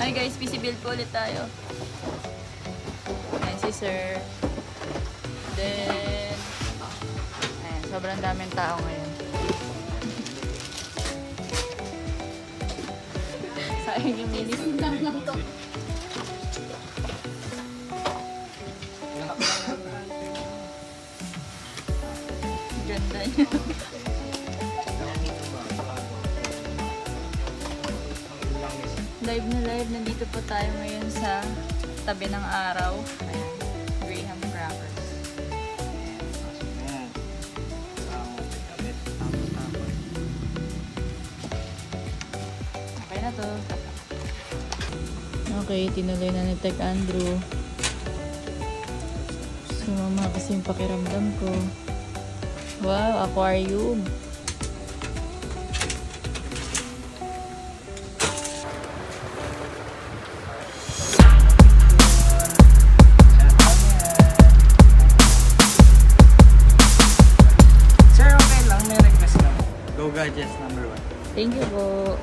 Hi guys, PC build po ulit tayo. Ayan si sir. Then, ayan, sobrang daming tao ngayon. Sayang yung minis. Ganda niya. Live na live. Nandito po tayo ngayon sa tabi ng araw. Ayan. Graham crackers. Okay na to. Okay, tinuloy na ni Tech Andrew. Sumama kasi yung pakiramdam ko. Wow, aquarium. Go Gadgets #1. Thank you po.